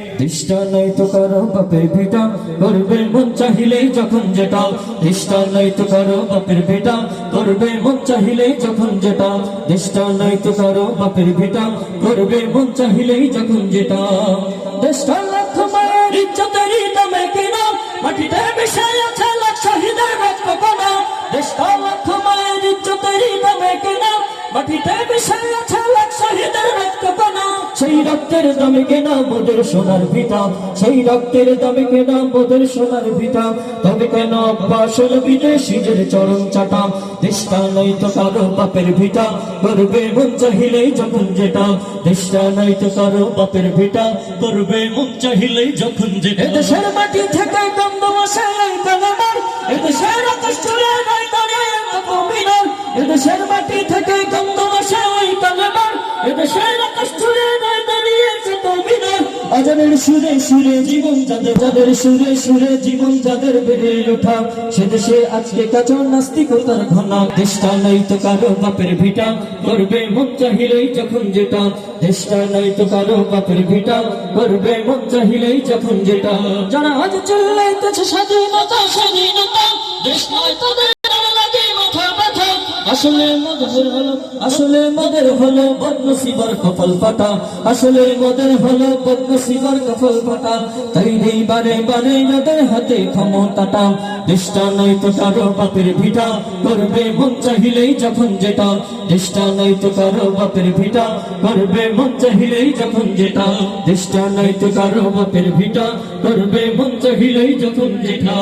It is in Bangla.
দৃষ্টা নয়তো করো বাপের ভিটা, করবে মন চাহিলেই যখন যেটা। দৃষ্টা নয়তো করো বাপের ভিটা, করবে মন চাহিলেই যখন যেটা। দৃষ্টা নয়তো করো বাপের ভিটা, করবে মন চাহিলেই যখন যেটা। দেশটা লাখ মায়ের ইজ্জতেরই দামে কিনা, মাটিতে মিশে আছে লাখ শহীদের রক্ত কণা। দেশটা লাখ মায়ের ইজ্জতেরই দামে কিনা, মাটিতে মিশে আছে লাখ শহীদের রক্ত কণা। সেই রক্তের দামে কেনা মোদের সোনার ভিটা, সেই রক্তের দামে কেনা মোদের সোনার ভিটা। তবে কেন আসল বিদেশীদের চরণ চাটা। দেশটা নয়তো কারো বাপের ভিটা, করবে মন চাহিলেই যখন যেটা। দেশটা নয়তো কারো বাপের ভিটা, করবে মন চাহিলেই যখন যেটা। এদেশের মাটি থেকে গন্ধ আসে এই কালেমার, এদেশের আকাশ চলে নাই দাঁড়িয়ে কবিরার। এদেশের মাটি থেকে গন্ধ আসে ওই কালেমার, এদেশের আকাশ চলে নাই দাঁড়িয়ে কবিরার। আজানের সুরে সুরে জীবন যাদের, যাদের সুরে সুরে জীবন যাদের বেড়ে ওঠা, সে দেশে আজকে কাঁচা নাস্তিকতার ঘনা। দেশটা নয়তো কারো বাপের ভিটা, করবে মন চাহিলেই যখন যেটা। দেশটা নয়তো কারো বাপের ভিটা, করবে মন চাহিলেই যখন যেটা। যারা আজ চিল্লাইতেছে স্বাধীনতা স্বাধীনতা, দেশ নয় তাদের লাগে মাথা ব্যথা। আসলে মদের হলো, আসলে মদের হলো বদনসিবার কপাল ফাটা। আসলে মদের হলো বদনসিবার কপাল ফাটা। তাই নেই বারে বারে যাদের হাতে ক্ষমতাটা। দেশটা নয়তো কারো বাপের ভিটা, করবে মন চাহিলেই যখন যেটা। দেশটা নয়তো কারো বাপের ভিটা, করবে মন চাহিলেই যখন যেটা। দেশটা নয়তো কারো বাপের ভিটা, করবে মন চাহিলেই যখন যেটা।